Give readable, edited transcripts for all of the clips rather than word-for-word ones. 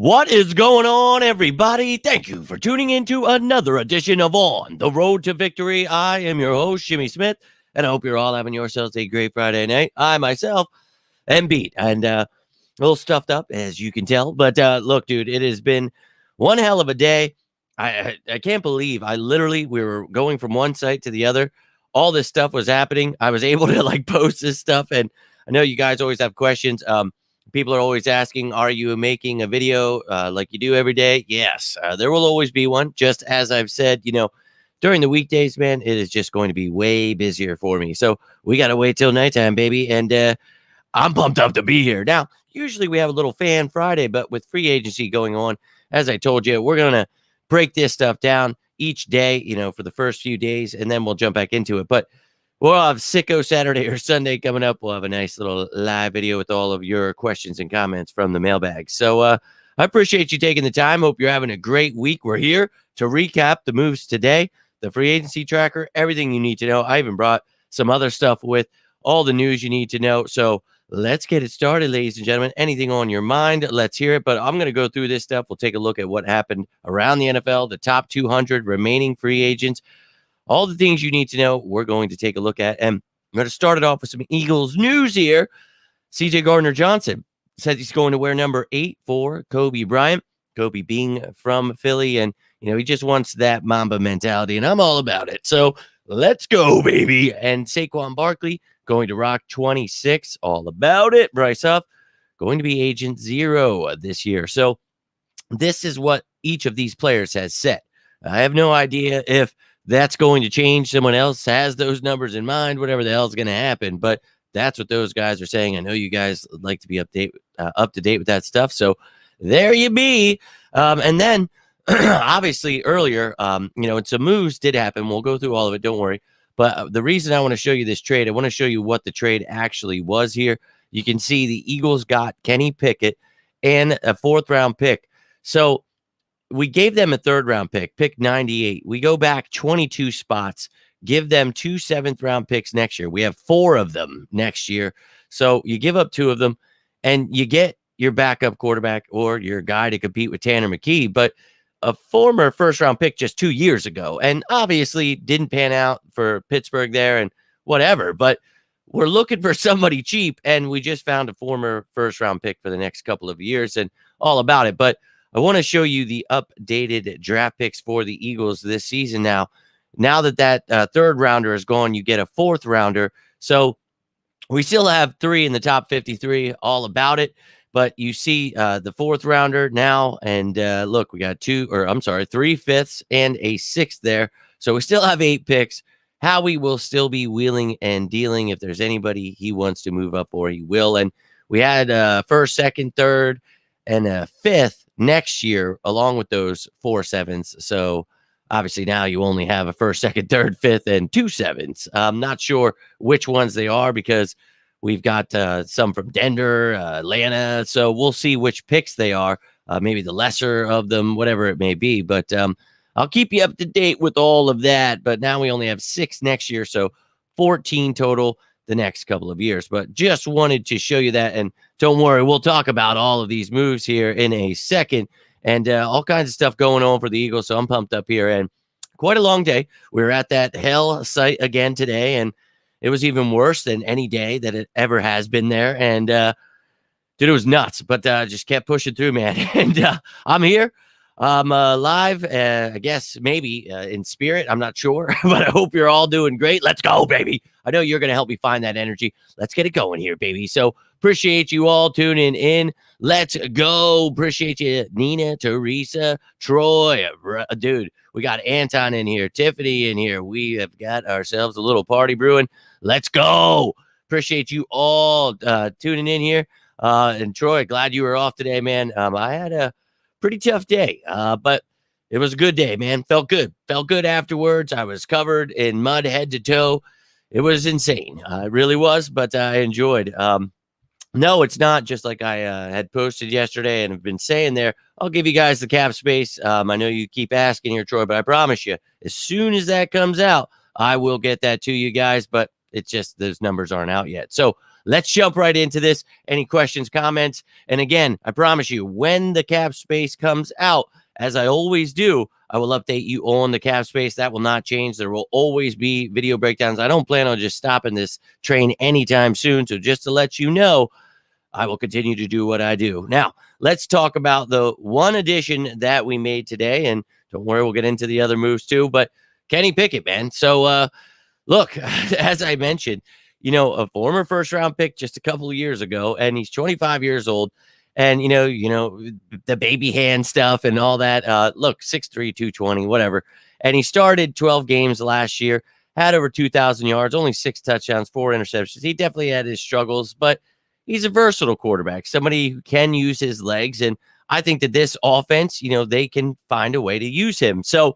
What is going on, everybody? Thank you for tuning in to another edition of On the Road to Victory. I am your host, Jimmy Smith, and I hope you're all having yourselves a great Friday night. I myself am beat and a little stuffed up, as you can tell. But look, dude, it has been one hell of a day. I can't believe we were going from one site to the other. All this stuff was happening. I was able to post this stuff, and I know you guys always have questions. People are always asking, are you making a video like you do every day? Yes, there will always be one. Just as I've said, during the weekdays, man, it is just going to be way busier for me. So we got to wait till nighttime, baby. And I'm pumped up to be here. Now, usually we have a little fan Friday, but with free agency going on, as I told you, we're going to break this stuff down each day, for the first few days, and then we'll jump back into it. But we'll have Sicko Saturday or Sunday coming up. We'll have a nice little live video with all of your questions and comments from the mailbag. So I appreciate you taking the time. Hope you're having a great week. We're here to recap the moves today, the free agency tracker, everything you need to know. I even brought some other stuff with all the news you need to know. So let's get it started, ladies and gentlemen. Anything on your mind, let's hear it. But I'm going to go through this stuff. We'll take a look at what happened around the NFL, the top 200 remaining free agents, all the things you need to know, we're going to take a look at. And I'm going to start it off with some Eagles news here. C.J. Gardner-Johnson says he's going to wear number 8 for Kobe Bryant. Kobe being from Philly, and, he just wants that Mamba mentality, and I'm all about it. So let's go, baby. And Saquon Barkley going to rock 26. All about it. Bryce Huff going to be Agent 0 this year. So this is what each of these players has said. I have no idea if that's going to change. Someone else has those numbers in mind, whatever the hell is going to happen. But that's what those guys are saying. I know you guys like to be up to date with that stuff. So there you be. And then obviously earlier, and some moves did happen. We'll go through all of it. Don't worry. But the reason I want to show you this trade, I want to show you what the trade actually was here. You can see the Eagles got Kenny Pickett and a 4th round pick. So we gave them a 3rd round pick 98. We go back 22 spots, give them 2 7th round picks next year. We have 4 of them next year. So you give up 2 of them and you get your backup quarterback or your guy to compete with Tanner McKee, but a former 1st round pick just 2 years ago. And obviously didn't pan out for Pittsburgh there and whatever, but we're looking for somebody cheap. And we just found a former 1st round pick for the next couple of years and all about it. But I want to show you the updated draft picks for the Eagles this season. Now that 3rd rounder is gone, you get a 4th rounder. So we still have 3 in the top 53, all about it. But you see the 4th rounder now, and look, we got 3 5ths and a 6th there. So we still have 8 picks. Howie will still be wheeling and dealing. If there's anybody he wants to move up for, he will. And we had 1st, 2nd, 3rd, and a 5th next year, along with those 4 7s. So obviously now you only have a 1st, 2nd, 3rd, 5th, and 2 7s. I'm not sure which ones they are because we've got some from Denver, Atlanta. So we'll see which picks they are. Maybe the lesser of them, whatever it may be. But I'll keep you up to date with all of that. But now we only have 6 next year. So 14 total the next couple of years. But just wanted to show you that. And don't worry, we'll talk about all of these moves here in a second. And all kinds of stuff going on for the Eagles. So I'm pumped up here. And quite a long day. We were at that hell site again today. And it was even worse than any day that it ever has been there. And, dude, it was nuts. But just kept pushing through, man. And I'm here. I'm live, I guess, maybe in spirit. I'm not sure, but I hope you're all doing great. Let's go, baby. I know you're going to help me find that energy. Let's get it going here, baby. So appreciate you all tuning in. Let's go. Appreciate you, Nina, Teresa, Troy. Dude, we got Anton in here, Tiffany in here. We have got ourselves a little party brewing. Let's go. Appreciate you all tuning in here. And Troy, glad you were off today, man. I had a pretty tough day, but it was a good day, man. Felt good afterwards. I was covered in mud head to toe. It was insane. It really was, but I enjoyed. No, it's not just like I had posted yesterday and have been saying there. I'll give you guys the cap space. I know you keep asking here, Troy, but I promise you, as soon as that comes out, I will get that to you guys, but it's just those numbers aren't out yet. So let's jump right into this. Any questions, comments? And again, I promise you, when the cap space comes out, as I always do, I will update you on the cap space. That will not change. There will always be video breakdowns. I don't plan on just stopping this train anytime soon. So just to let you know, I will continue to do what I do. Now, let's talk about the one addition that we made today. And don't worry, we'll get into the other moves too. But Kenny Pickett, man. So, look, as I mentioned, a former first-round pick just a couple of years ago, and he's 25 years old. And, the baby hand stuff and all that. Look, 6'3", 220, whatever. And he started 12 games last year, had over 2,000 yards, only 6 touchdowns, 4 interceptions. He definitely had his struggles, but he's a versatile quarterback, somebody who can use his legs. And I think that this offense, they can find a way to use him. So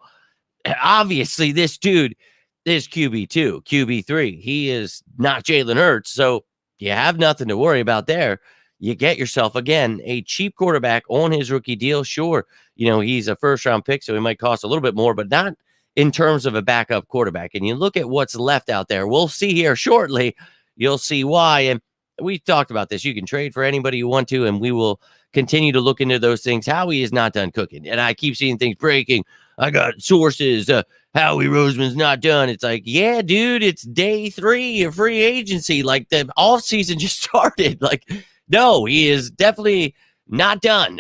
obviously this dude is QB2, QB3. He is not Jalen Hurts. So you have nothing to worry about there. You get yourself, again, a cheap quarterback on his rookie deal. Sure, he's a first-round pick, so he might cost a little bit more, but not in terms of a backup quarterback. And you look at what's left out there. We'll see here shortly. You'll see why. And we've talked about this. You can trade for anybody you want to, and we will continue to look into those things. Howie is not done cooking. And I keep seeing things breaking. I got sources. Howie Roseman's not done. It's like, yeah, dude, it's day 3 of free agency. Like, the offseason just started. Like, no, he is definitely not done.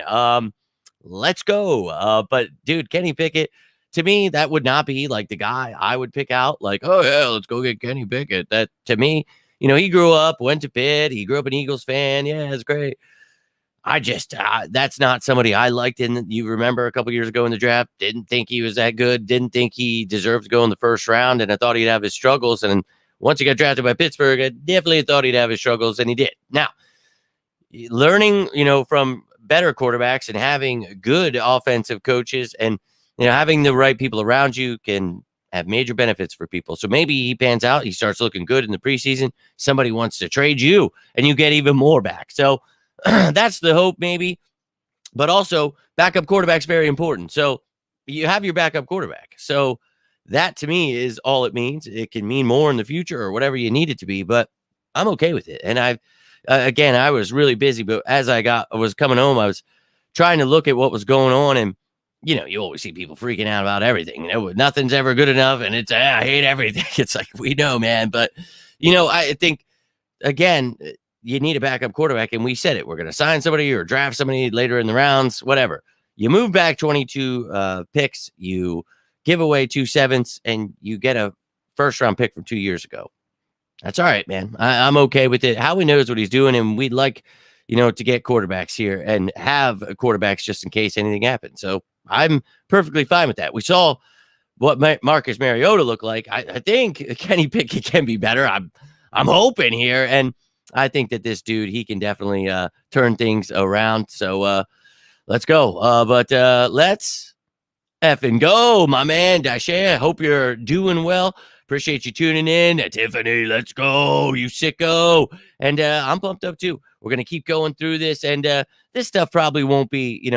Let's go. But, dude, Kenny Pickett, to me, that would not be like the guy I would pick out. Like, oh, yeah, let's go get Kenny Pickett. That, to me, he grew up, went to Pitt. He grew up an Eagles fan. Yeah, it's great. I just, that's not somebody I liked. And you remember a couple years ago in the draft, didn't think he was that good. Didn't think he deserved to go in the first round. And I thought he'd have his struggles. And once he got drafted by Pittsburgh, I definitely thought he'd have his struggles. And he did. Now, learning, from better quarterbacks and having good offensive coaches and, having the right people around you can have major benefits for people. So maybe he pans out, he starts looking good in the preseason. Somebody wants to trade you and you get even more back. So that's the hope, maybe. But also, backup quarterback's very important. So you have your backup quarterback. So that, to me, is all it means. It can mean more in the future or whatever you need it to be, but I'm okay with it. And again, I was really busy, but as I was coming home, I was trying to look at what was going on. And, you always see people freaking out about everything. Nothing's ever good enough. And it's, I hate everything. It's like, we know, man. But, I think, again, you need a backup quarterback. And we said it. We're going to sign somebody or draft somebody later in the rounds, whatever. You move back 22 picks. You give away 2 7ths, and you get a first-round pick from 2 years ago. That's all right, man. I'm okay with it. Howie knows what he's doing, and we'd like, to get quarterbacks here and have quarterbacks just in case anything happens. So I'm perfectly fine with that. We saw what Marcus Mariota looked like. I think Kenny Pickett can be better. I'm hoping here, and I think that this dude, he can definitely turn things around. So let's go. But let's effing go, my man. Dashe, hope you're doing well. Appreciate you tuning in. Tiffany, let's go, you sicko. And I'm pumped up too. We're going to keep going through this. And this stuff probably won't be,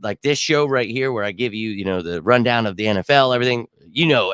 like this show right here where I give you, the rundown of the NFL, everything,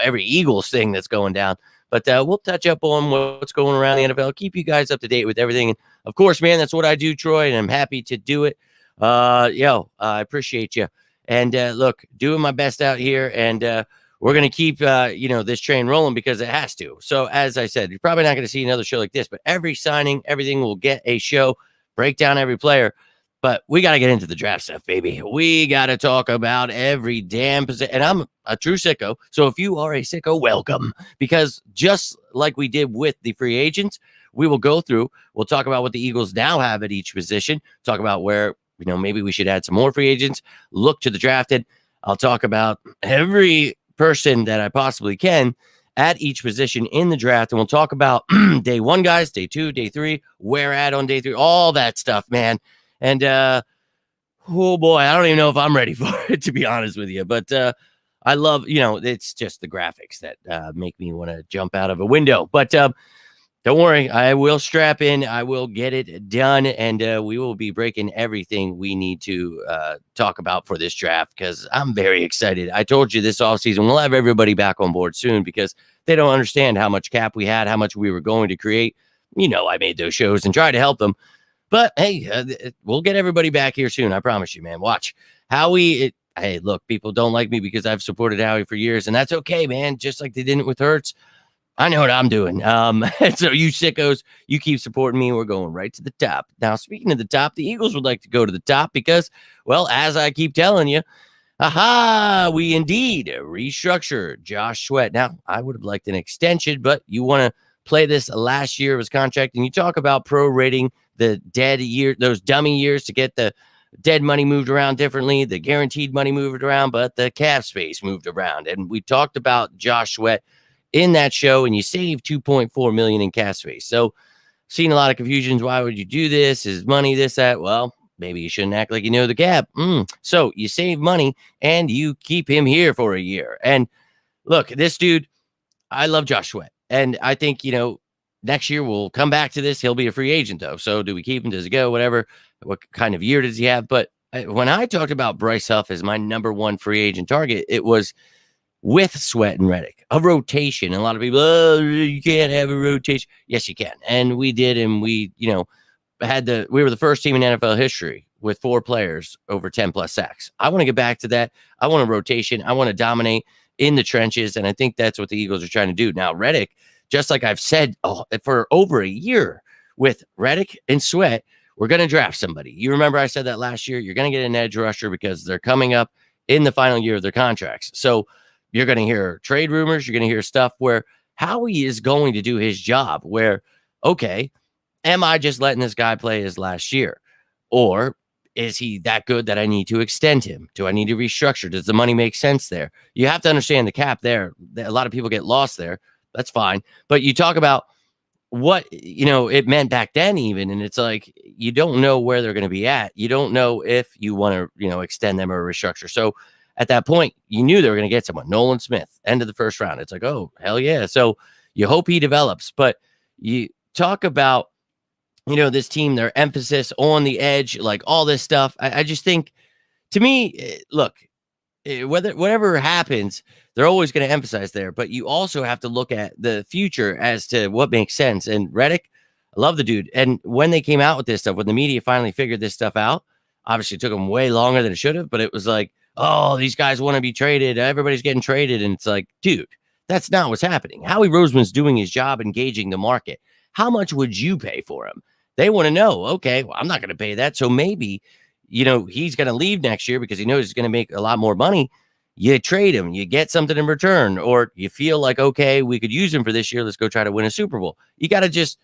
every Eagles thing that's going down. But we'll touch up on what's going around the NFL, keep you guys up to date with everything. And of course, man, that's what I do, Troy, and I'm happy to do it. I appreciate you. And look, doing my best out here. And we're going to keep, this train rolling because it has to. So as I said, you're probably not going to see another show like this, but every signing, everything will get a show, break down every player. But we got to get into the draft stuff, baby. We got to talk about every damn position. And I'm a true sicko. So if you are a sicko, welcome. Because just like we did with the free agents, we will go through. We'll talk about what the Eagles now have at each position. Talk about where, maybe we should add some more free agents. Look to the drafted. I'll talk about every person that I possibly can at each position in the draft. And we'll talk about day 1, guys, day 2, day 3, where at on day 3, all that stuff, man. And, oh boy, I don't even know if I'm ready for it, to be honest with you. But I love, it's just the graphics that make me want to jump out of a window. But don't worry, I will strap in. I will get it done. And we will be breaking everything we need to talk about for this draft because I'm very excited. I told you this offseason, we'll have everybody back on board soon because they don't understand how much cap we had, how much we were going to create. I made those shows and tried to help them. But hey, we'll get everybody back here soon. I promise you, man. Watch hey, look, people don't like me because I've supported Howie for years, and that's okay, man. Just like they didn't with Hertz. I know what I'm doing. So you sickos, you keep supporting me. We're going right to the top. Now, speaking of the top, the Eagles would like to go to the top because, well, as I keep telling you, we indeed restructure Josh Sweat. Now, I would have liked an extension, but you want to play this last year of his contract, and you talk about prorating the dead year, those dummy years to get the dead money moved around differently, the guaranteed money moved around, but the cap space moved around. And we talked about Josh Sweat in that show, and you save 2.4 million in cap space. So seen a lot of confusions. Why would you do this? Is money this, that? Well, maybe you shouldn't act like you know the cap. So you save money and you keep him here for a year. And look, this dude, I love Josh Sweat. And I think, next year we'll come back to this. He'll be a free agent, though. So do we keep him? Does he go? Whatever. What kind of year does he have? But when I talked about Bryce Huff as my number one free agent target, it was with Sweat and Reddick, a rotation. And a lot of people, you can't have a rotation. Yes, you can. And we did. And we, we were the first team in NFL history with 4 players over 10 plus sacks. I want to get back to that. I want a rotation. I want to dominate in the trenches. And I think that's what the Eagles are trying to do. Now, Reddick, just like I've said for over a year with Reddick and Sweat, we're going to draft somebody. You remember I said that last year. You're going to get an edge rusher because they're coming up in the final year of their contracts. So you're going to hear trade rumors. You're going to hear stuff where Howie is going to do his job where, okay, am I just letting this guy play his last year? Or is he that good that I need to extend him? Do I need to restructure? Does the money make sense there? You have to understand the cap there. A lot of people get lost there. That's fine. But you talk about what, it meant back then even. And it's like, you don't know where they're going to be at. You don't know if you want to, extend them or restructure. So at that point, you knew they were going to get someone. Nolan Smith, end of the first round. It's like, oh, hell yeah. So you hope he develops. But you talk about, this team, their emphasis on the edge, like all this stuff. I just think, to me, look, whatever happens, they're always going to emphasize there. But you also have to look at the future as to what makes sense. And Reddick, I love the dude. And when they came out with this stuff, when the media finally figured this stuff out, obviously it took them way longer than it should have. But it was like, oh, these guys want to be traded. Everybody's getting traded. And it's like, dude, that's not what's happening. Howie Roseman's doing his job, engaging the market. How much would you pay for him? They want to know, okay, well, I'm not going to pay that. So maybe, he's going to leave next year because he knows he's going to make a lot more money. You trade him, you get something in return, or you feel like, okay, we could use him for this year. Let's go try to win a Super Bowl. You got to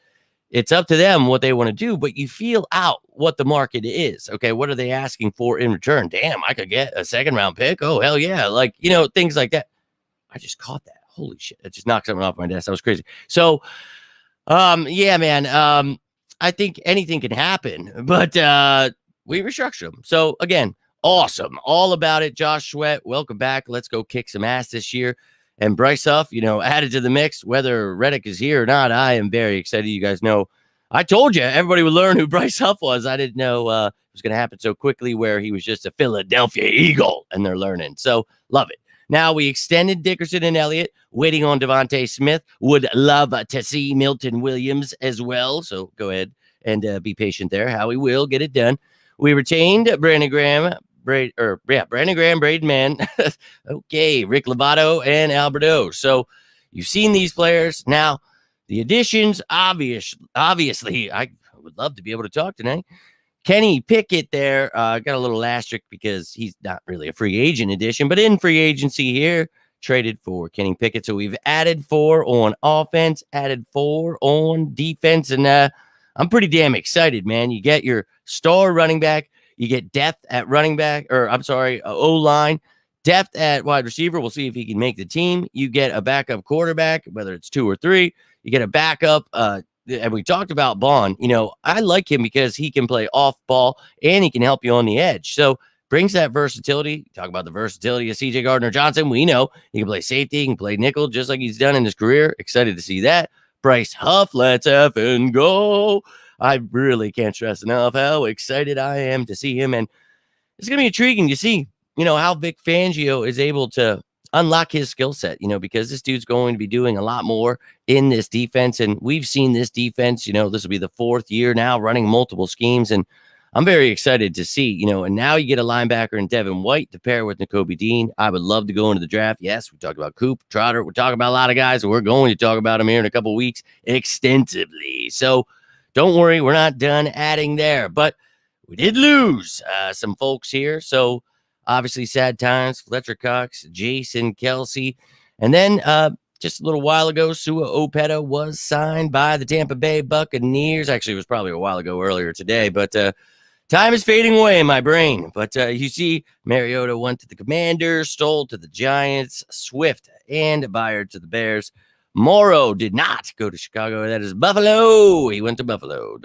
it's up to them what they want to do, but you feel out what the market is. Okay, what are they asking for in return? Damn, I could get a second round pick. Oh, hell yeah. Like, things like that. I just caught that. Holy shit. It just knocked something off my desk. That was crazy. So, yeah, man. I think anything can happen, but we restructure them. So again, awesome. All about it. Josh Sweat, welcome back. Let's go kick some ass this year. And Bryce Huff, added to the mix, whether Reddick is here or not. I am very excited. You guys know, I told you everybody would learn who Bryce Huff was. I didn't know it was going to happen so quickly where he was just a Philadelphia Eagle and they're learning. So love it. Now we extended Dickerson and Elliott, waiting on Devontae Smith. Would love to see Milton Williams as well. So go ahead and be patient there. Howie will get it done. We retained Brandon Graham, Braden Mann. Okay, Rick Lovato and Alberto. So you've seen these players. Now the additions, obviously, I would love to be able to talk tonight. Kenny Pickett there, got a little asterisk because he's not really a free agent addition, but in free agency here, traded for Kenny Pickett. So we've added 4 on offense, added 4 on defense, and I'm pretty damn excited, man. You get your star running back, you get depth at running back, O-line, depth at wide receiver. We'll see if he can make the team. You get a backup quarterback, whether it's 2 or 3. You get a backup, and we talked about Bond. I like him because he can play off ball and he can help you on the edge. So brings that versatility. Talk about the versatility of CJ Gardner-Johnson. We know he can play safety, he can play nickel just like he's done in his career. Excited to see that. Bryce Huff, let's effing go. I really can't stress enough how excited I am to see him. And it's going to be intriguing to see, how Vic Fangio is able to unlock his skill set, because this dude's going to be doing a lot more in this defense. And we've seen this defense, this will be the 4th year now running multiple schemes. And I'm very excited to see, and now you get a linebacker in Devin White to pair with Nakobe Dean. I would love to go into the draft. Yes, we talked about Coop, Trotter. We're talking about a lot of guys, and we're going to talk about them here in a couple of weeks extensively. So don't worry, we're not done adding there. But we did lose some folks here. So obviously sad times. Fletcher Cox, Jason Kelsey. And then just a little while ago, Sua Opeta was signed by the Tampa Bay Buccaneers. Actually, it was probably a while ago earlier today, but time is fading away in my brain. But you see, Mariota went to the Commanders, Stoll to the Giants, Swift and Byard to the Bears. Morrow did not go to Chicago. That is Buffalo. He went to Buffalo.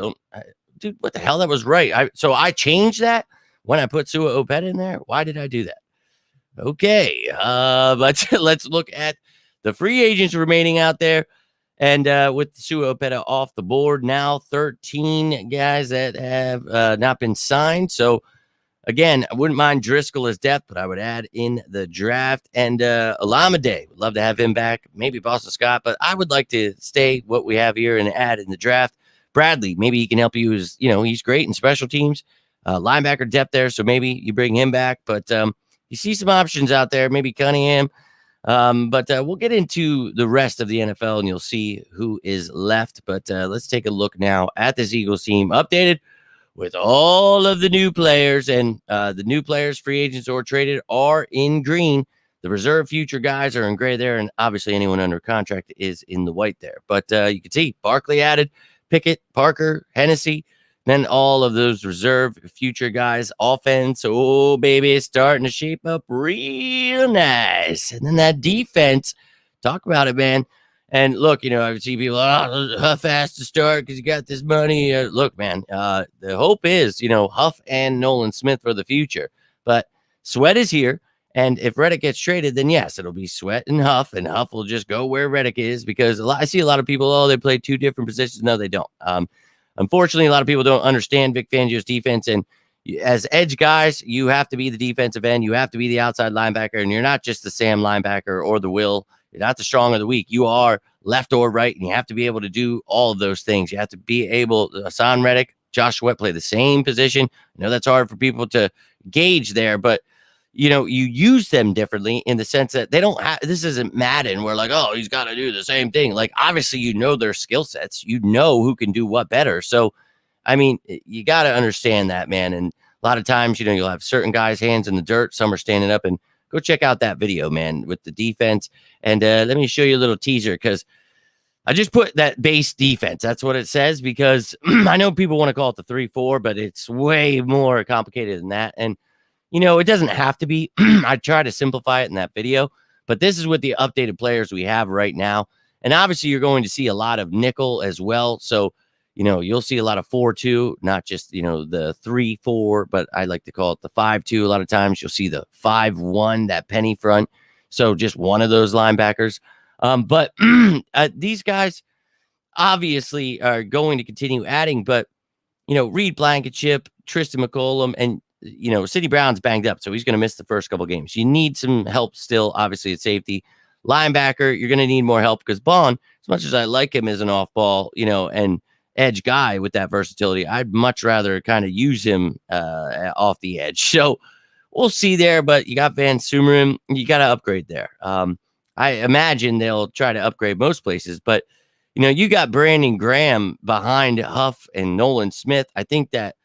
Dude, what the hell? That was right. So I changed that when I put Sua Opeta in there. Why did I do that? Okay. But let's look at the free agents remaining out there. And with Sua Opeta off the board now, 13 guys that have not been signed. So, again, I wouldn't mind Driscoll as depth, but I would add in the draft. And Olamide, would love to have him back. Maybe Boston Scott, but I would like to stay what we have here and add in the draft. Bradley, maybe he can help you. He's great in special teams. Linebacker depth there, so maybe you bring him back. But you see some options out there, maybe Cunningham. But we'll get into the rest of the NFL, and you'll see who is left. But let's take a look now at this Eagles team, updated with all of the new players. And the new players, free agents or traded, are in green. The reserve future guys are in gray there, and obviously anyone under contract is in the white there. But you can see Barkley added, Pickett, Parker, Hennessy, then all of those reserve future guys. Offense, oh, baby, it's starting to shape up real nice. And then that defense, talk about it, man. And look, I see people, Huff has to start because you got this money. Look, man, the hope is, Huff and Nolan Smith for the future. But Sweat is here. And if Reddick gets traded, then yes, it'll be Sweat and Huff will just go where Reddick is, because I see a lot of people, they play 2 different positions. No, they don't. Unfortunately, a lot of people don't understand Vic Fangio's defense. And as edge guys, you have to be the defensive end. You have to be the outside linebacker. And you're not just the Sam linebacker or the Will. You're not the strong or the weak. You are left or right. And you have to be able to do all of those things. You have to be able to Hassan Reddick, Josh Sweat play the same position. I know that's hard for people to gauge there, but you use them differently in the sense that they don't have, this isn't Madden where like, oh, he's got to do the same thing. Like, obviously, their skill sets, who can do what better. So, I mean, you got to understand that, man. And a lot of times, you'll have certain guys' hands in the dirt. Some are standing up, and go check out that video, man, with the defense. And let me show you a little teaser, because I just put that base defense. That's what it says, because I know people want to call it the 3-4, but it's way more complicated than that. And it doesn't have to be. I try to simplify it in that video, but this is with the updated players we have right now. And obviously you're going to see a lot of nickel as well. So, you'll see a lot of 4-2, not just, the 3-4, but I like to call it the 5-2. A lot of times you'll see the 5-1, that penny front. So just one of those linebackers. But these guys obviously are going to continue adding, but, Reed Blankenship, Tristan McCollum, and Sidney Brown's banged up, so he's going to miss the first couple games. You need some help still, obviously, at safety. Linebacker, you're going to need more help, because Bond, as much as I like him as an off-ball, and edge guy with that versatility, I'd much rather kind of use him off the edge. So we'll see there, but you got Van Sumeren. You got to upgrade there. I imagine they'll try to upgrade most places, but, you got Brandon Graham behind Huff and Nolan Smith. I think that,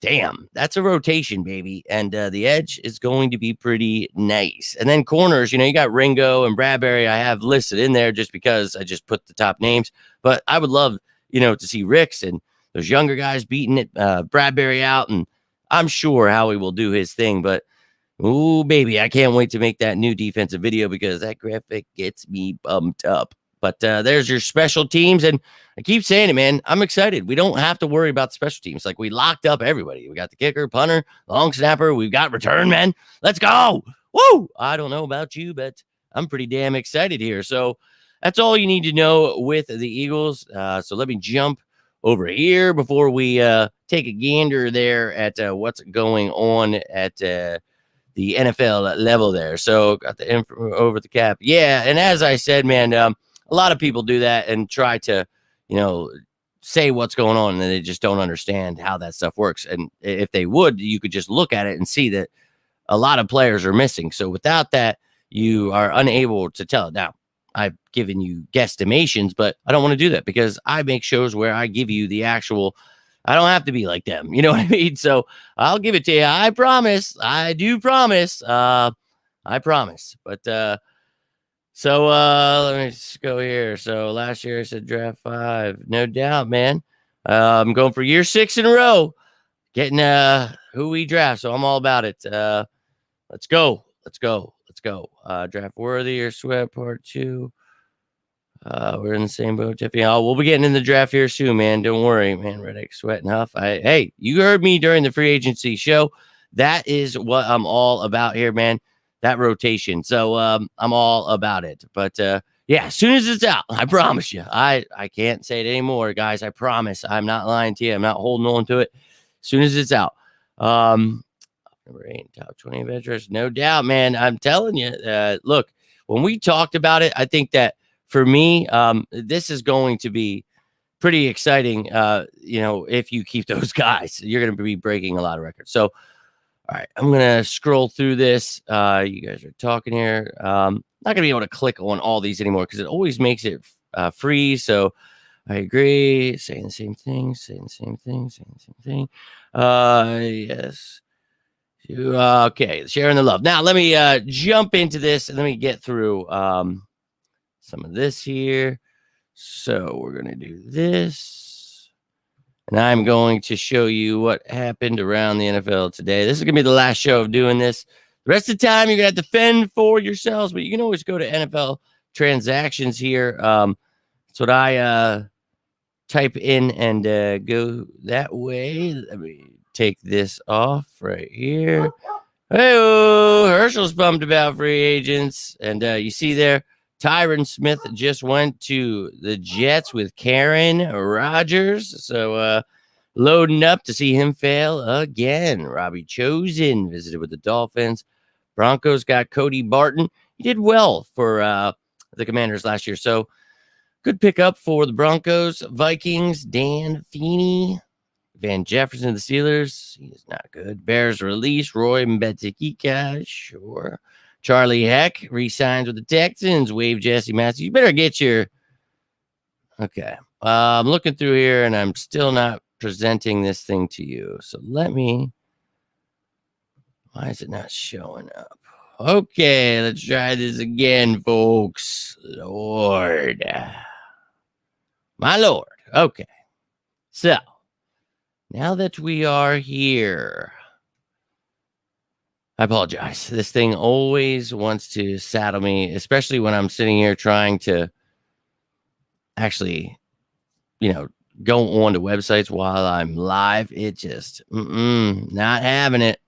damn, that's a rotation, baby. And the edge is going to be pretty nice. And then corners, you got Ringo and Bradbury. I have listed in there just because I just put the top names. But I would love, to see Ricks and those younger guys beating it, Bradbury out. And I'm sure Howie will do his thing. But, ooh, baby, I can't wait to make that new defensive video, because that graphic gets me bumped up. But there's your special teams. And I keep saying it, man, I'm excited. We don't have to worry about the special teams. Like, we locked up everybody. We got the kicker, punter, long snapper. We've got return men. Let's go. Woo! I don't know about you, but I'm pretty damn excited here. So that's all you need to know with the Eagles. So let me jump over here before we take a gander there at what's going on at the the NFL level there. So got the info over the cap. Yeah, and as I said, man, a lot of people do that and try to, say what's going on, and they just don't understand how that stuff works. And if they would, you could just look at it and see that a lot of players are missing. So without that, you are unable to tell it. Now, I've given you guesstimations, but I don't want to do that because I make shows where I give you the actual. I don't have to be like them. You know what I mean? So I'll give it to you. I promise. I do promise. I promise. But so let me just go here. So last year I said draft 5. No doubt, man. I'm going for year 6 in a row. Getting who we draft. So I'm all about it. Let's go. Let's go. Let's go. Draft worthy or sweat part 2. We're in the same boat, Jeffy. Oh, we'll be getting in the draft here soon, man. Don't worry, man. Reddick, Sweat, and Huff. Hey, you heard me during the free agency show. That is what I'm all about here, man. That rotation. So I'm all about it. But yeah, as soon as it's out, I promise you. I can't say it anymore, guys. I promise. I'm not lying to you. I'm not holding on to it. As soon as it's out. Number 8, top 20 veterans. No doubt, man. I'm telling you. Look, when we talked about it, I think that for me, this is going to be pretty exciting. If you keep those guys, you're going to be breaking a lot of records. So, all right, I'm going to scroll through this. You guys are talking here. Not going to be able to click on all these anymore because it always makes it free. So I agree. Saying the same thing, Yes. Okay, sharing the love. Now, let me jump into this and let me get through some of this here. So we're going to do this. And I'm going to show you what happened around the NFL today. This is going to be the last show of doing this. The rest of the time, you're going to have to fend for yourselves, but you can always go to NFL transactions here. That's what I type in and go that way. Let me take this off right here. Hey, Herschel's bummed about free agents. And you see there, Tyron Smith just went to the Jets with Karen Rodgers. So loading up to see him fail again. Robbie Chosen visited with the Dolphins. Broncos got Cody Barton. He did well for the Commanders last year. So good pickup for the Broncos. Vikings, Dan Feeney. Van Jefferson, the Steelers. He is not good. Bears release Roy Mbetikika. Sure. Charlie Heck re-signs with the Texans. Wave Jesse Matthews. You better get your... Okay. I'm looking through here, and I'm still not presenting this thing to you. So let me... Why is it not showing up? Okay, let's try this again, folks. Lord. My Lord. Okay. So, now that we are here... I apologize. This thing always wants to saddle me, especially when I'm sitting here trying to actually, go on to websites while I'm live. It just, not having it.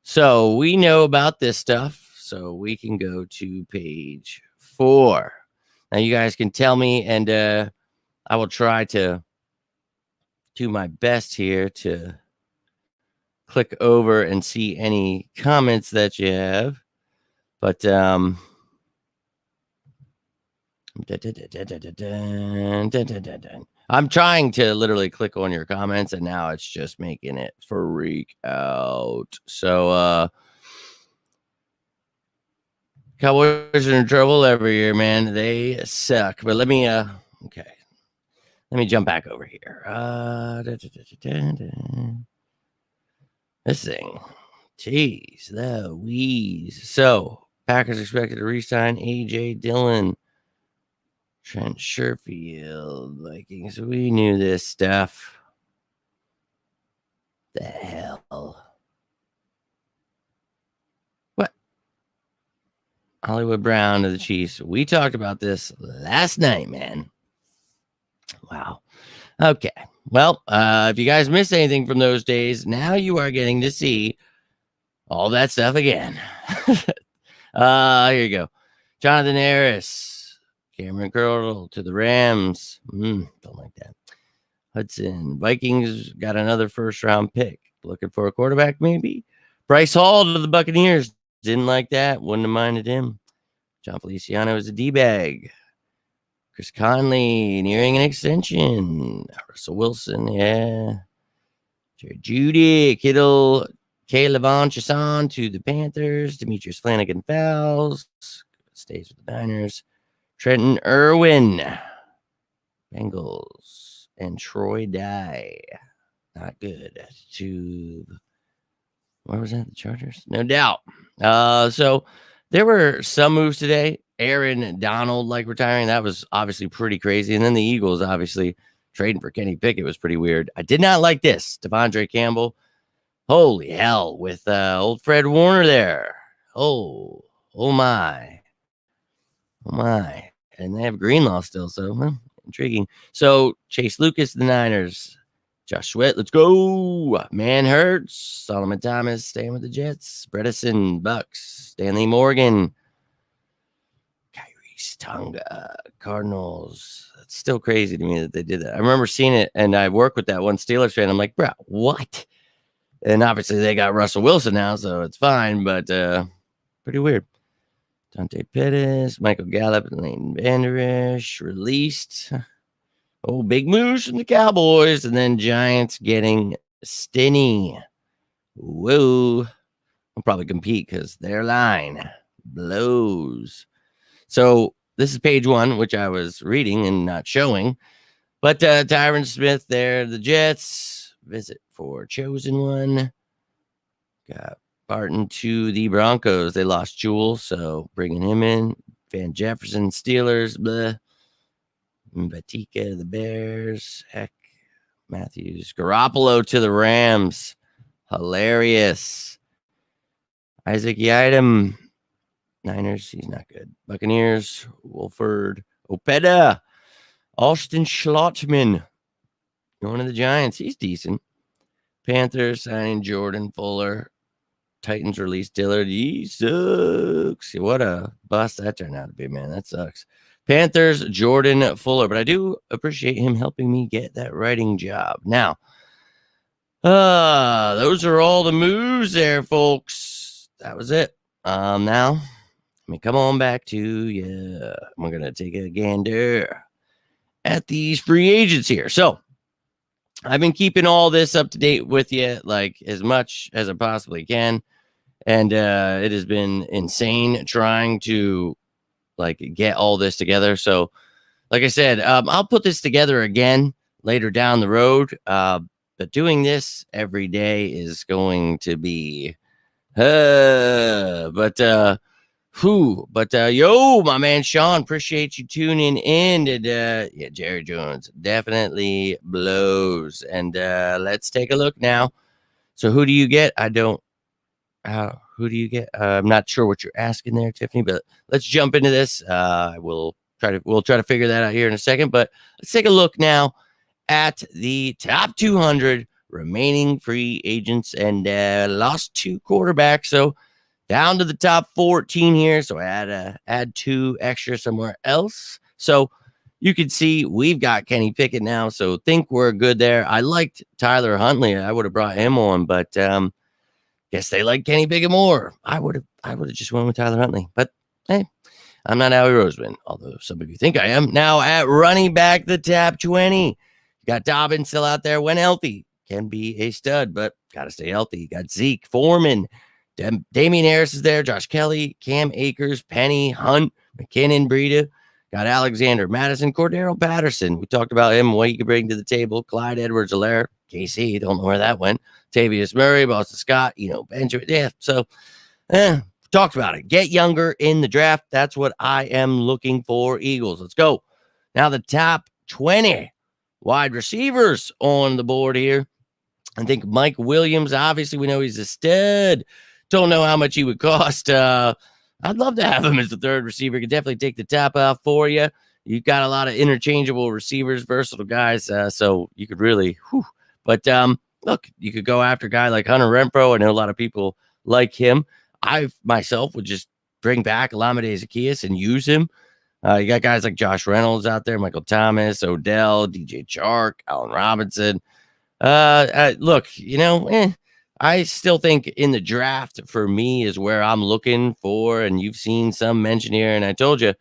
So we know about this stuff. So we can go to page 4. Now you guys can tell me, and I will try to do my best here to click over and see any comments that you have. But I'm trying to literally click on your comments, and now it's just making it freak out. So Cowboys are in trouble every year, man. They suck. But let me okay. Let me jump back over here. This thing. Jeez, Louise. So, Packers expected to re-sign A.J. Dillon. Trent Sherfield. Vikings. We knew this stuff. The hell? What? Hollywood Brown to the Chiefs. We talked about this last night, man. Wow. Okay. Well, if you guys missed anything from those days, now you are getting to see all that stuff again. Here you go. Jonathan Harris, Cameron Curl to the Rams. Don't like that. Hudson, Vikings got another first-round pick. Looking for a quarterback, maybe? Bryce Hall to the Buccaneers. Didn't like that. Wouldn't have minded him. John Feliciano is a D-bag. Chris Conley nearing an extension. Russell Wilson, yeah. Jerry Jeudy, Kittle, Levon Chasson to the Panthers. Demetrius Flanagan fouls. Stays with the Niners. Trenton Irwin, Bengals. And Troy Dye, not good. To, where was that? The Chargers? No doubt. So there were some moves today. Aaron Donald retiring. That was obviously pretty crazy. And then the Eagles obviously trading for Kenny Pickett was pretty weird. I did not like this. Devondre Campbell. Holy hell, with old Fred Warner there. Oh my. Oh my. And they have Greenlaw still, so intriguing. So Chase Lucas, the Niners. Josh Sweat, let's go. Man Hurts. Solomon Thomas staying with the Jets. Bredesen, Bucks. Stanley Morgan. Kyrie Tonga, Cardinals. It's still crazy to me that they did that. I remember seeing it, and I work with that one Steelers fan. I'm like, bro, what? And obviously they got Russell Wilson now, so it's fine, but pretty weird. Dante Pettis, Michael Gallup, and Leighton Vander Esch released. Oh, big moves from the Cowboys, and then Giants getting Stinney. Whoa. I'll probably compete because their line blows. So this is page one, which I was reading and not showing. But Tyron Smith there, the Jets. Visit for chosen one. Got Barton to the Broncos. They lost Jewel, so bringing him in. Van Jefferson, Steelers. Blah. Batika, the Bears. Heck. Matthews. Garoppolo to the Rams. Hilarious. Isaac Yiadom. Niners, he's not good. Buccaneers, Wolford, Opeda, Austin Schlottman, going to the Giants. He's decent. Panthers signing Jordan Fuller. Titans release Dillard. He sucks. What a bust that turned out to be, man. That sucks. Panthers, Jordan Fuller. But I do appreciate him helping me get that writing job. Now, those are all the moves there, folks. That was it. Now, let me come on back to you. We're going to take a gander at these free agents here. So I've been keeping all this up to date with you, as much as I possibly can. And it has been insane trying to get all this together. So like I said, I'll put this together again later down the road. But doing this every day is going to be, yo, my man Sean, appreciate you tuning in. And yeah, Jerry Jones definitely blows. And let's take a look now. So who do you get? Who do you get? I'm not sure what you're asking there, Tiffany, but let's jump into this. We'll try to figure that out here in a second. But let's take a look now at the top 200 remaining free agents, and lost 2 quarterbacks. So down to the top 14 here. So I had to add 2 extra somewhere else. So you can see we've got Kenny Pickett now. So think we're good there. I liked Tyler Huntley. I would have brought him on, but guess they like Kenny Pickett more. I would have just went with Tyler Huntley. But hey, I'm not Howie Roseman, although some of you think I am. Now at running back, the top 20. You got Dobbins still out there when healthy. Can be a stud, but got to stay healthy. You got Zeke, Foreman, Damian Harris is there, Josh Kelly, Cam Akers, Penny, Hunt, McKinnon, Breida. Got Alexander Madison, Cordero Patterson. We talked about him, what he could bring to the table. Clyde Edwards-Helaire, KC, don't know where that went. Tavius Murray, Boston Scott, Benjamin. Yeah, so talked about it. Get younger in the draft. That's what I am looking for, Eagles. Let's go. Now the top 20 wide receivers on the board here. I think Mike Williams, obviously we know he's a stud. Don't know how much he would cost. I'd love to have him as the third receiver. Could definitely take the top off for you. You've got a lot of interchangeable receivers, versatile guys. So you could really, But look, you could go after a guy like Hunter Renfrow. I know a lot of people like him. I myself would just bring back Olamide Zaccheaus and use him. You got guys like Josh Reynolds out there, Michael Thomas, Odell, DJ Chark, Allen Robinson. Look, I still think in the draft for me is where I'm looking for, and you've seen some mention here, and I told you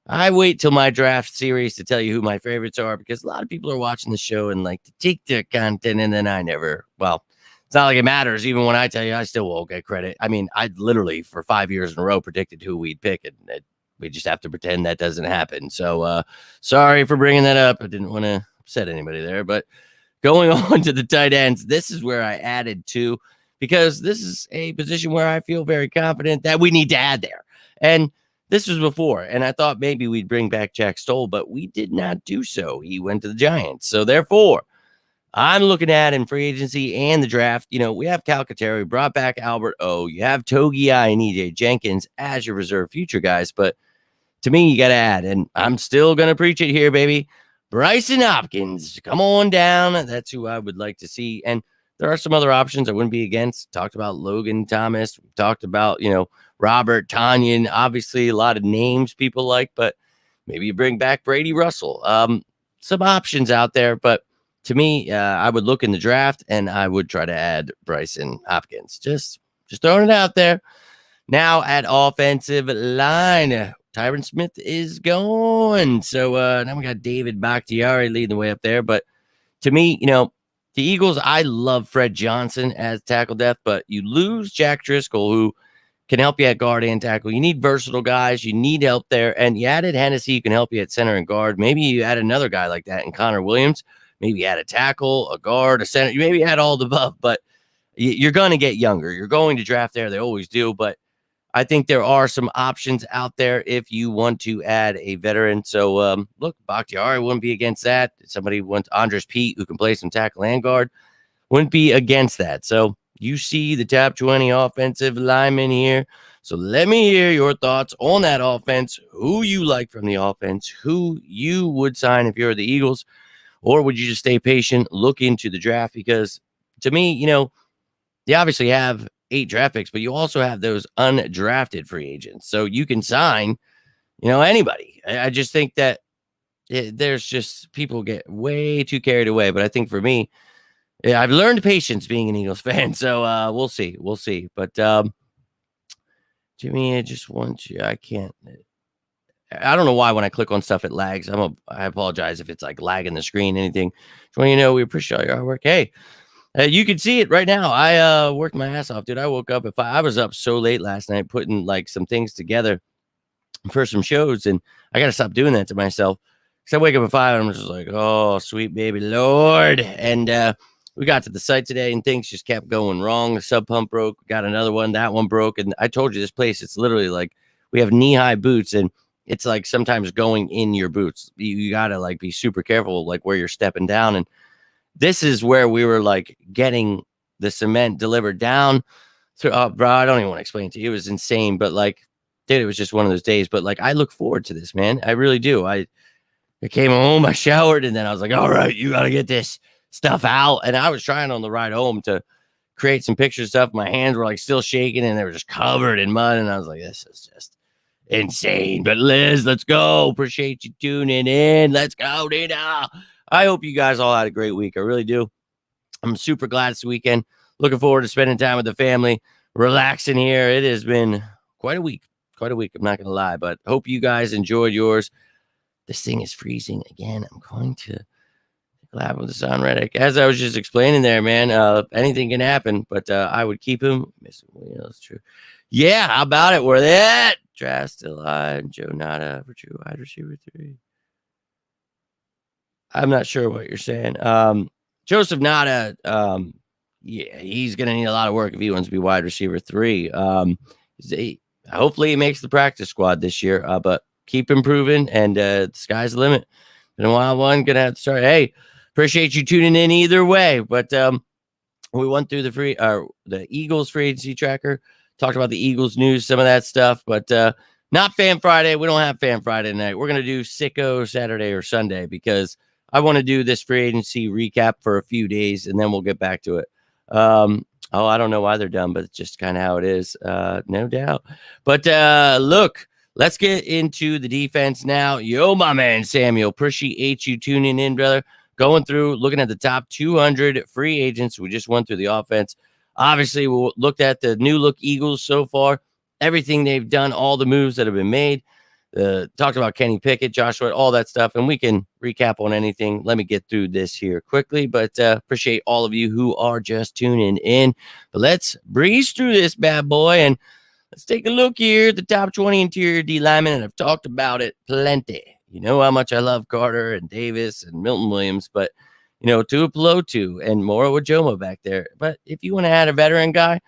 I wait till my draft series to tell you who my favorites are because a lot of people are watching the show and like to take their content, and then I never. Well, it's not like it matters. Even when I tell you, I still won't get credit. I mean, I literally for 5 years in a row predicted who we'd pick, and we just have to pretend that doesn't happen. So sorry for bringing that up. I didn't want to upset anybody there, but going on to the tight ends, this is where I added two because this is a position where I feel very confident that we need to add there. And this was before, and I thought maybe we'd bring back Jack Stoll, but we did not do so. He went to the Giants. So therefore, I'm looking at in free agency and the draft. We have Calcaterra, brought back Albert O. You have Togi and EJ Jenkins as your reserve future guys, but to me, you got to add, and I'm still going to preach it here, baby. Bryson Hopkins, come on down. That's who I would like to see. And there are some other options I wouldn't be against. Talked about Logan Thomas. We talked about, Robert Tonyan. Obviously, a lot of names people like, but maybe you bring back Brady Russell. Some options out there, but to me, I would look in the draft and I would try to add Bryson Hopkins. Just throwing it out there. Now at offensive line, Tyron Smith is gone. So now we got David Bakhtiari leading the way up there. But to me, the Eagles, I love Fred Johnson as tackle depth, but you lose Jack Driscoll, who can help you at guard and tackle. You need versatile guys. You need help there. And you added Hennessy, who can help you at center and guard. Maybe you add another guy like that in Connor Williams. Maybe you add a tackle, a guard, a center. You maybe add all the above, but you're going to get younger. You're going to draft there. They always do. But I think there are some options out there if you want to add a veteran. So, look, Bakhtiari wouldn't be against that. Somebody wants Andres Pete, who can play some tackle and guard, wouldn't be against that. So you see the top 20 offensive linemen here. So let me hear your thoughts on that offense, who you like from the offense, who you would sign if you're the Eagles, or would you just stay patient, look into the draft? Because to me, they obviously have 8 draft picks, but you also have those undrafted free agents. So you can sign, anybody. I just think that there's just people get way too carried away. But I think for me, I've learned patience being an Eagles fan. So we'll see. We'll see. But Jimmy, I just want you. I don't know why when I click on stuff, it lags. I apologize if it's like lagging the screen, anything. Just want you to know we appreciate all your hard work. Hey, you can see it right now. I worked my ass off, dude. I woke up I was up so late last night putting like some things together for some shows, and I got to stop doing that to myself. Because I wake up at 5 and I'm just like, oh, sweet baby Lord. And we got to the site today and things just kept going wrong. The sub pump broke. Got another one. That one broke. And I told you this place, it's literally like we have knee-high boots, and it's like sometimes going in your boots. You got to like be super careful like where you're stepping down. And this is where we were like getting the cement delivered down through. Bro, I don't even want to explain it to you. It was insane, but like, dude, it was just one of those days. But like, I look forward to this, man. I really do. I came home, I showered, and then I was like, all right, you got to get this stuff out. And I was trying on the ride home to create some picture stuff. My hands were like still shaking and they were just covered in mud. And I was like, this is just insane. But Liz, let's go. Appreciate you tuning in. Let's go, Nina. I hope you guys all had a great week. I really do. I'm super glad it's the weekend. Looking forward to spending time with the family, relaxing here. It has been quite a week. I'm not going to lie, but hope you guys enjoyed yours. This thing is freezing again. I'm going to collab with the Son Reddick. As I was just explaining there, man, anything can happen, but I would keep him. That's true. Yeah, how about it? Where they at? Draft still alive. Joe Nada for true wide receiver 3. I'm not sure what you're saying. Joseph Nada, yeah, he's going to need a lot of work if he wants to be wide receiver 3. Hopefully he makes the practice squad this year, but keep improving, and the sky's the limit. Been a wild one. Going to have to start. Hey, appreciate you tuning in either way. But we went through the Eagles free agency tracker, talked about the Eagles news, some of that stuff, but not Fan Friday. We don't have Fan Friday tonight. We're going to do Sicko Saturday or Sunday because I want to do this free agency recap for a few days, and then we'll get back to it. I don't know why they're done, but it's just kind of how it is, no doubt. But look, let's get into the defense now. Yo, my man, Samuel, appreciate you tuning in, brother. Going through, looking at the top 200 free agents. We just went through the offense. Obviously, we looked at the new look Eagles so far, everything they've done, all the moves that have been made. Talked about Kenny Pickett, Joshua, all that stuff, and we can recap on anything. Let me get through this here quickly, but appreciate all of you who are just tuning in. But let's breeze through this bad boy, and let's take a look here at the top 20 interior D linemen, and I've talked about it plenty. You know how much I love Carter and Davis and Milton Williams, but Tuipulotu and Moro Ojoma back there. But if you want to add a veteran guy,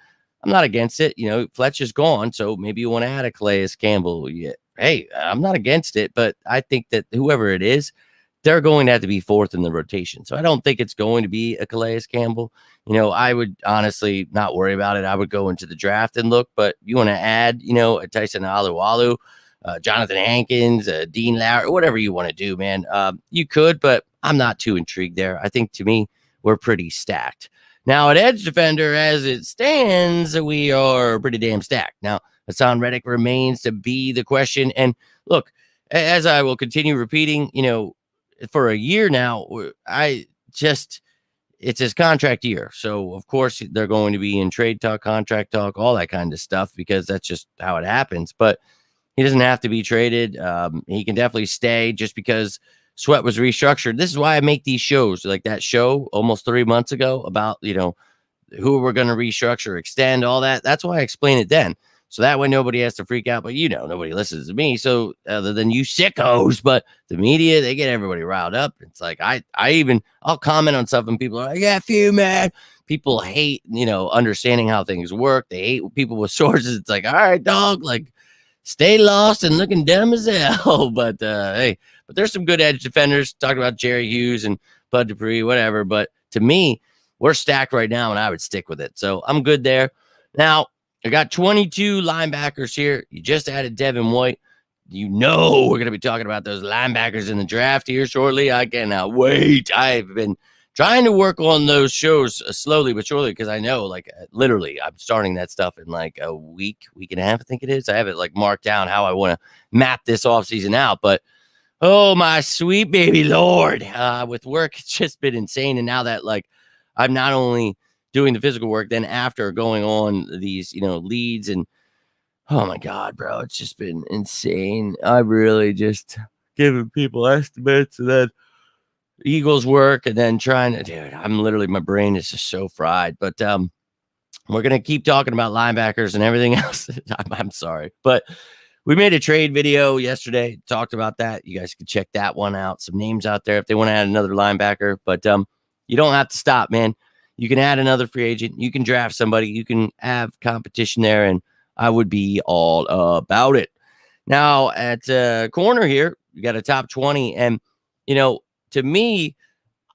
I'm not against it. Fletch is gone, so maybe you want to add a Calais Campbell. Yeah, hey, I'm not against it, but I think that whoever it is, they're going to have to be fourth in the rotation. So I don't think it's going to be a Calais Campbell. I would honestly not worry about it. I would go into the draft and look, but you want to add, a Tyson Alualu, Jonathan Hankins, Dean Lowry, whatever you want to do, man. You could, but I'm not too intrigued there. I think to me, we're pretty stacked. Now, at edge defender, as it stands, we are pretty damn stacked. Now, Hassan Reddick remains to be the question. And look, as I will continue repeating, for a year now, it's his contract year. So, of course, they're going to be in trade talk, contract talk, all that kind of stuff, because that's just how it happens. But he doesn't have to be traded. He can definitely stay just because Sweat was restructured. This is why I make these shows, like that show almost 3 months ago about, who we're going to restructure, extend, all that. That's why I explain it then. So that way nobody has to freak out. But, nobody listens to me. So other than you sickos, but the media, they get everybody riled up. It's like I'll comment on stuff and people are like, yeah, phew, man. People hate, understanding how things work. They hate people with sources. It's like, all right, dog, like stay lost and looking dumb as hell. But hey, but there's some good edge defenders. Talking about Jerry Hughes and Bud Dupree, whatever. But to me, we're stacked right now, and I would stick with it. So I'm good there. Now, I got 22 linebackers here. You just added Devin White. We're going to be talking about those linebackers in the draft here shortly. I cannot wait. I've been trying to work on those shows slowly but surely because I know, literally, I'm starting that stuff in like a week and a half, I think it is. I have it marked down how I want to map this offseason out. But, oh, my sweet baby Lord. With work, it's just been insane. And now that, I'm not only doing the physical work, then after going on these, leads and, oh my God, bro, it's just been insane. I really just giving people estimates and then Eagles work and then my brain is just so fried. But we're going to keep talking about linebackers and everything else. I'm sorry, but we made a trade video yesterday, talked about that. You guys can check that one out. Some names out there if they want to add another linebacker, but you don't have to stop, man. You can add another free agent. You can draft somebody. You can have competition there, and I would be all about it. Now, at corner here, you got a top 20, and, to me,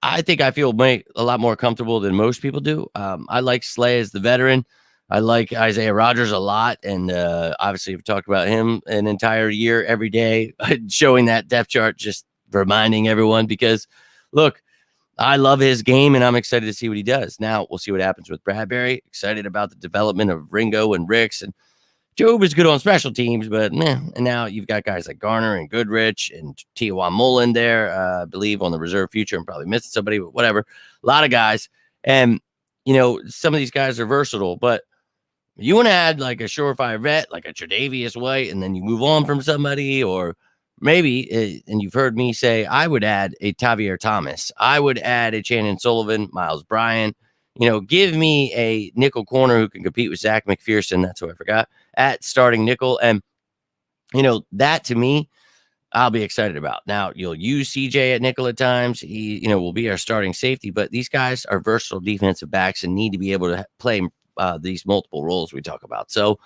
I think I feel a lot more comfortable than most people do. I like Slay as the veteran. I like Isaiah Rodgers a lot, and obviously we've talked about him an entire year every day, showing that depth chart, just reminding everyone because, look, I love his game, and I'm excited to see what he does. Now, we'll see what happens with Bradbury. Excited about the development of Ringo and Ricks. And Job is good on special teams, but And now you've got guys like Garner and Goodrich and T.Y. Mullen there, I believe, on the reserve future. I'm probably missing somebody, but whatever. A lot of guys. And, some of these guys are versatile, but you want to add a surefire vet, like a Tre'Davious White, and then you move on from somebody, or maybe, and you've heard me say, I would add a Tavier Thomas. I would add a Shannon Sullivan, Miles Bryant. Give me a nickel corner who can compete with Zach McPherson. That's who I forgot at starting nickel. And, that to me, I'll be excited about. Now, you'll use CJ at nickel at times. He, will be our starting safety, but these guys are versatile defensive backs and need to be able to play these multiple roles we talk about. So,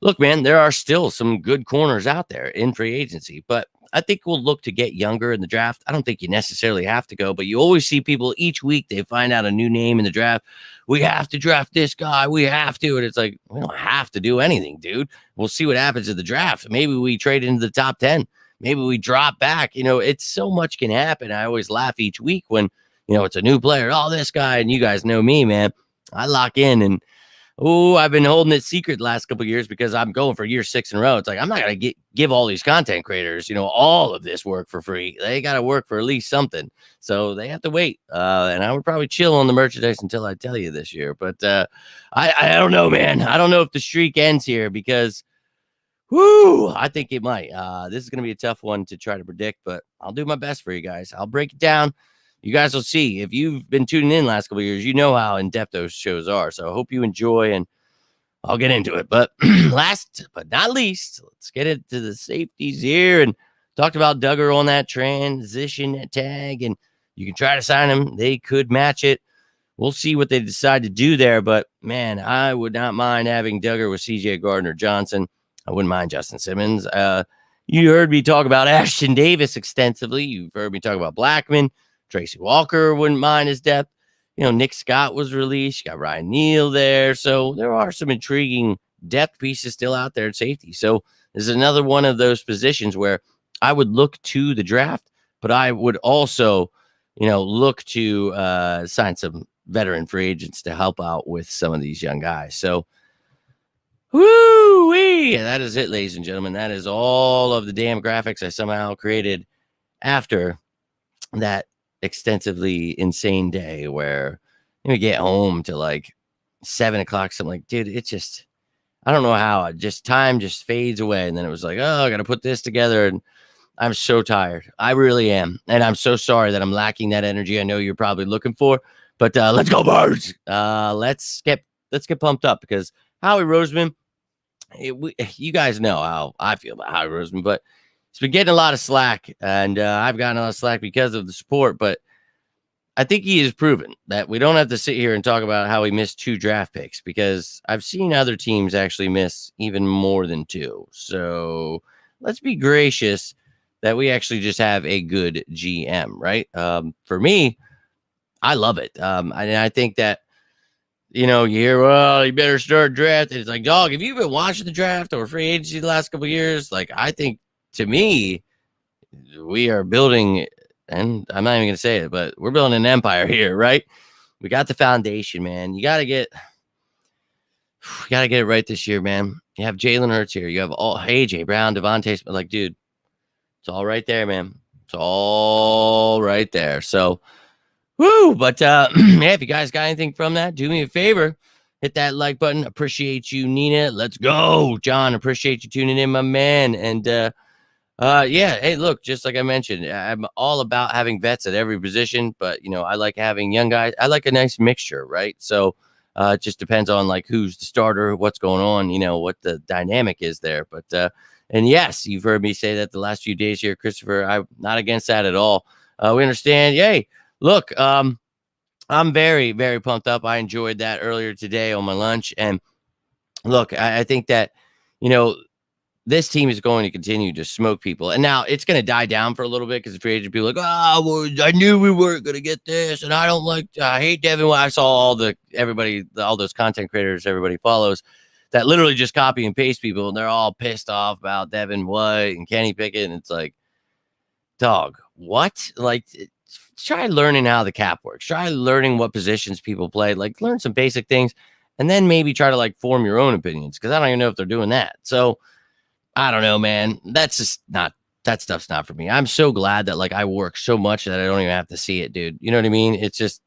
look, man, there are still some good corners out there in free agency, but I think we'll look to get younger in the draft. I don't think you necessarily have to go, but you always see people each week, they find out a new name in the draft. We have to draft this guy. We have to. And it's like, we don't have to do anything, dude. We'll see what happens in the draft. Maybe we trade into the top 10. Maybe we drop back. It's so much can happen. I always laugh each week when, it's a new player. Oh, this guy. And you guys know me, man. I lock in and Oh, I've been holding it secret the last couple of years because I'm going for year 6 in a row. It's like I'm not gonna give all these content creators, all of this work for free. They got to work for at least something, so they have to wait. And I would probably chill on the merchandise until I tell you this year. But I don't know, man. I don't know if the streak ends here because, I think it might. This is gonna be a tough one to try to predict, but I'll do my best for you guys. I'll break it down. You guys will see. If you've been tuning in last couple of years, you know how in-depth those shows are. So I hope you enjoy, and I'll get into it. But last but not least, let's get into the safeties here. And talked about Duggar on that transition tag, and you can try to sign him. They could match it. We'll see what they decide to do there. But, man, I would not mind having Duggar with C.J. Gardner-Johnson. I wouldn't mind Justin Simmons. You heard me talk about Ashton Davis extensively. You've heard me talk about Blackman. Tracy Walker wouldn't mind his depth. Nick Scott was released. You got Ryan Neal there. So there are some intriguing depth pieces still out there at safety. So this is another one of those positions where I would look to the draft, but I would also, look to sign some veteran free agents to help out with some of these young guys. So, woo-wee! That is it, ladies and gentlemen. That is all of the damn graphics I somehow created after that extensively insane day where we get home to like 7 o'clock, something like, dude, it's just, I don't know how time just fades away. And then it was like, oh, I got to put this together. And I'm so tired. I really am. And I'm so sorry that I'm lacking that energy I know you're probably looking for, but let's go Birds. Let's get pumped up because Howie Roseman, you guys know how I feel about Howie Roseman, but he's been getting a lot of slack, and I've gotten a lot of slack because of the support, but I think he has proven that we don't have to sit here and talk about how he missed 2 draft picks because I've seen other teams actually miss even more than 2. So let's be gracious that we actually just have a good GM, right? For me, I love it. And I think that, you hear, well, you better start drafting. It's like, dog, have you been watching the draft or free agency the last couple of years? Like, I think, to me, we are building, and I'm not even going to say it, but we're building an empire here, right? We got the foundation, man. You got to get it right this year, man. You have Jalen Hurts here. You have all AJ Brown, Devontae Smith. Like, dude, it's all right there, man. It's all right there. So, but yeah, if you guys got anything from that, do me a favor. Hit that like button. Appreciate you, Nina. Let's go. John, appreciate you tuning in, my man. And yeah, hey, look, just like I mentioned, I'm all about having vets at every position, but I like having young guys. I like a nice mixture, right? So it just depends on like who's the starter, what's going on, what the dynamic is there. But and yes, you've heard me say that the last few days here, Christopher. I'm not against that at all. We understand. Yay. Look, I'm very, very pumped up. I enjoyed that earlier today on my lunch. And look, I think that, this team is going to continue to smoke people. And now it's going to die down for a little bit because the free agent people are like, well, I knew we weren't going to get this. And I hate Devin. I saw all those content creators everybody follows that literally just copy and paste people. And they're all pissed off about Devin White and Kenny Pickett. And it's like, dog, what? Like, try learning how the cap works. Try learning what positions people play. Like, learn some basic things. And then maybe try to like form your own opinions. Because I don't even know if they're doing that. So, I don't know, man. That stuff's not for me. I'm so glad that like I work so much that I don't even have to see it, dude. You know what I mean? It's just,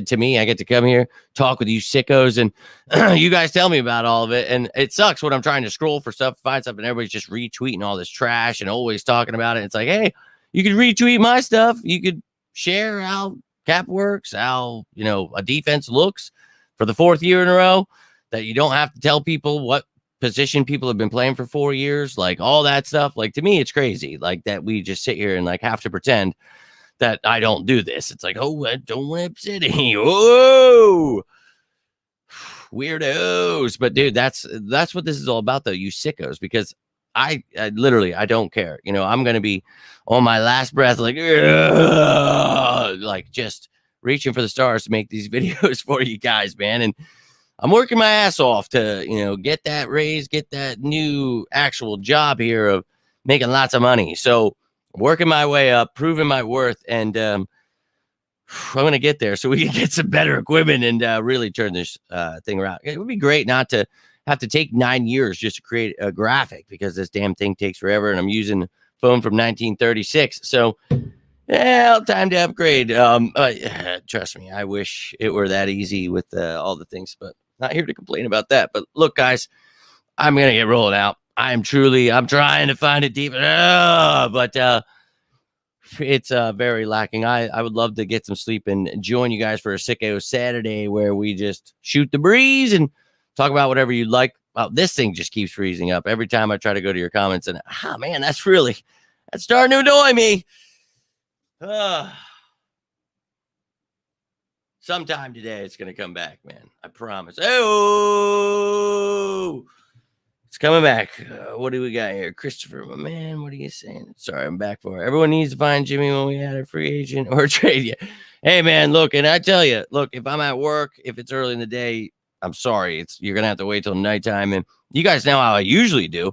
to me, I get to come here, talk with you sickos, and you guys tell me about all of it. And it sucks when I'm trying to scroll for stuff, find stuff, and everybody's just retweeting all this trash and always talking about it. It's like, hey, you could retweet my stuff. You could share how cap works, how, a defense looks for the 4th year in a row, that you don't have to tell people what position people have been playing for 4 years, like all that stuff. Like, to me, it's crazy, like that we just sit here and like have to pretend that I don't do this. It's like, oh, I don't upset you. Oh, weirdos. But dude, that's what this is all about, though, you sickos, because I literally, I don't care. I'm going to be on my last breath, like just reaching for the stars to make these videos for you guys, man. And I'm working my ass off to, get that raise, get that new actual job here of making lots of money. So working my way up, proving my worth. And I'm going to get there so we can get some better equipment and really turn this thing around. It would be great not to have to take 9 years just to create a graphic because this damn thing takes forever. And I'm using a phone from 1936. So, yeah, time to upgrade. Trust me, I wish it were that easy with all the things, but not here to complain about that. But look, guys, I'm going to get rolling out. I'm trying to find it deep, but it's very lacking. I would love to get some sleep and join you guys for a Sicko Saturday where we just shoot the breeze and talk about whatever you'd like. This thing just keeps freezing up every time I try to go to your comments, and man, that's starting to annoy me. Sometime today it's gonna come back, man. I promise. Oh, it's coming back. What do we got here? Christopher, my man, what are you saying? Sorry, I'm back for it. Everyone needs to find Jimmy when we had a free agent or trade you. Hey, man, look, and I tell you, look, if I'm at work, if it's early in the day, I'm sorry. You're going to have to wait till nighttime. And you guys know how I usually do.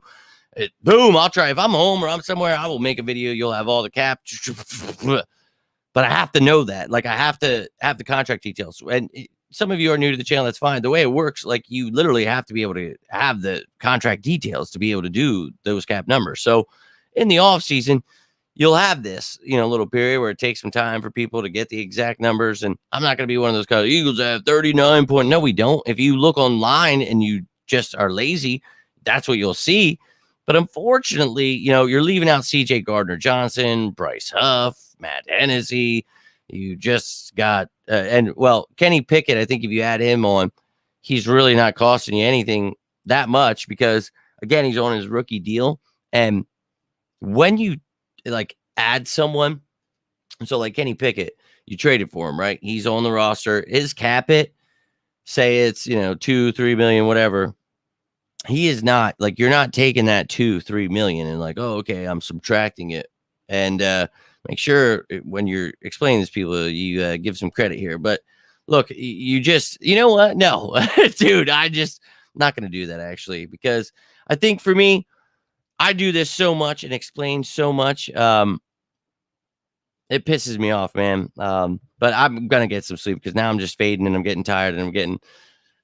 Boom, I'll try. If I'm home or I'm somewhere, I will make a video. You'll have all the cap. But I have to know that. Like, I have to have the contract details. And some of you are new to the channel. That's fine. The way it works, like, you literally have to be able to have the contract details to be able to do those cap numbers. So in the off season, you'll have this, little period where it takes some time for people to get the exact numbers. And I'm not going to be one of those guys. Eagles have 39 point. No, we don't. If you look online and you just are lazy, that's what you'll see. But unfortunately, you're leaving out CJ Gardner-Johnson, Bryce Huff, Matt Hennessy. You just got, Kenny Pickett, I think if you add him on, he's really not costing you anything that much because, again, he's on his rookie deal. And when you, add someone, so like Kenny Pickett, you traded for him, right? He's on the roster. His cap it, say it's, 2-3 million, whatever. He is not, you're not taking that 2-3 million and okay, I'm subtracting it. And make sure when you're explaining this to people, you give some credit here. But look, you just, you know what? No, dude, I just not going to do that actually, because I think for me, I do this so much and explain so much. It pisses me off, man. But I'm going to get some sleep because now I'm just fading and I'm getting tired and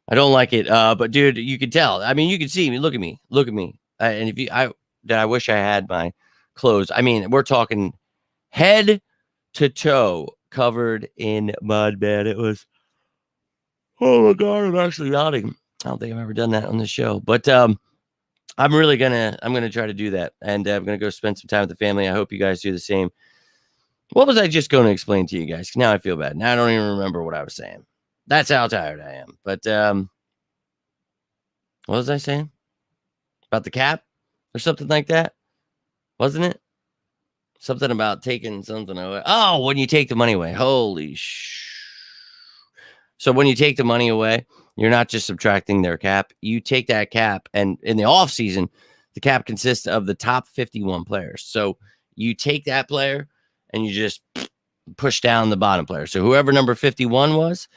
I don't like it. But dude, you can tell. I mean, you can see me. Look at me. And if I wish I had my clothes. I mean, we're talking head to toe covered in mud, man. It was, oh my God, I'm actually yawning. I don't think I've ever done that on the show, but I'm gonna try to do that. And I'm going to go spend some time with the family. I hope you guys do the same. What was I just going to explain to you guys? Now I feel bad. Now I don't even remember what I was saying. That's how tired I am. But what was I saying? About the cap or something like that? Wasn't it? Something about taking something away. Oh, when you take the money away. Holy So when you take the money away, you're not just subtracting their cap. You take that cap, and in the offseason, the cap consists of the top 51 players. So you take that player and you just push down the bottom player. So whoever number 51 was,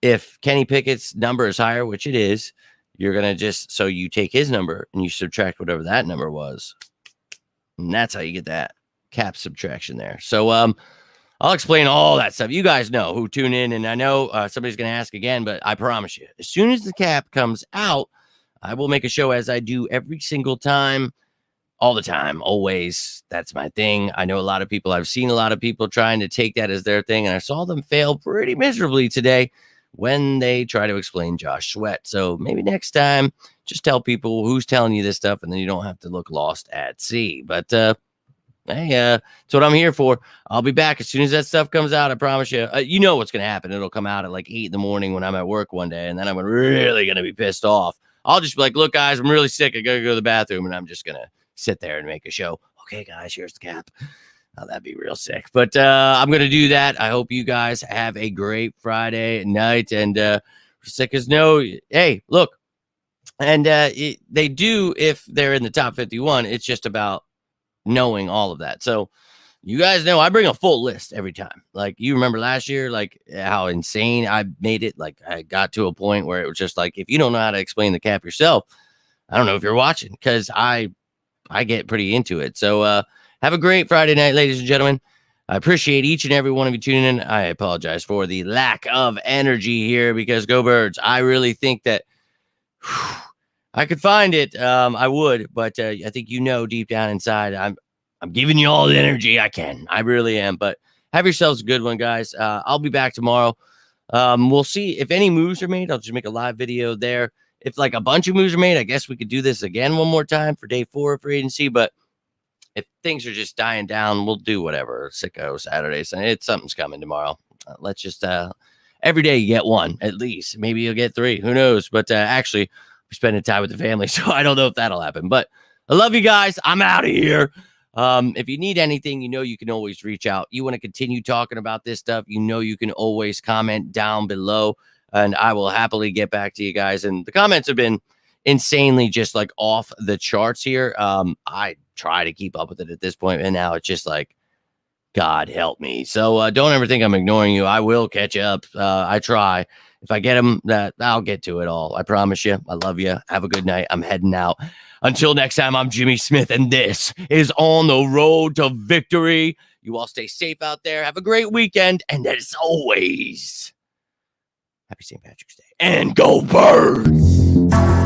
if Kenny Pickett's number is higher, which it is, you're going to so you take his number and you subtract whatever that number was. And that's how you get that cap subtraction there. So I'll explain all that stuff. You guys know who tune in, and I know somebody's going to ask again, but I promise you, as soon as the cap comes out, I will make a show as I do every single time, all the time, always. That's my thing. I know I've seen a lot of people trying to take that as their thing, and I saw them fail pretty miserably today when they try to explain Josh Sweat. So maybe next time, just tell people who's telling you this stuff, and then you don't have to look lost at sea. But hey, that's what I'm here for. I'll be back as soon as that stuff comes out. I promise you. You know what's going to happen. It'll come out at 8 in the morning when I'm at work one day, and then I'm really going to be pissed off. I'll just be like, look, guys, I'm really sick. I got to go to the bathroom, and I'm just going to sit there and make a show. Okay, guys, here's the cap. Oh, that'd be real sick. But I'm going to do that. I hope you guys have a great Friday night. And Sickers know, hey, look. And they do if they're in the top 51. It's just about knowing all of that. So you guys know I bring a full list every time. You remember last year, how insane I made it. I got to a point where it was just if you don't know how to explain the cap yourself, I don't know if you're watching, because I get pretty into it. So have a great Friday night, ladies and gentlemen. I appreciate each and every one of you tuning in. I apologize for the lack of energy here because go Birds. I really think that I could find it. I would, but I think deep down inside, I'm giving you all the energy I can. I really am. But have yourselves a good one, guys. I'll be back tomorrow. We'll see if any moves are made. I'll just make a live video there. If like a bunch of moves are made, I guess we could do this again one more time for day 4 for agency. But if things are just dying down, we'll do whatever. Sicko Saturdays. Something's coming tomorrow. Let's just every day you get one at least. Maybe you'll get 3. Who knows? But actually, we're spending time with the family, so I don't know if that'll happen. But I love you guys. I'm out of here. If you need anything, you can always reach out. You want to continue talking about this stuff, you can always comment down below, and I will happily get back to you guys. And the comments have been insanely just like off the charts here. I try to keep up with it at this point, and now it's just like, God help me. So don't ever think I'm ignoring you. I will catch up. I try. If I get them, I'll get to it all. I promise you. I love you. Have a good night. I'm heading out. Until next time, I'm Jimmy Smith, and this is On the Road to Victory. You all stay safe out there. Have a great weekend. And as always, happy St. Patrick's Day. And go Birds!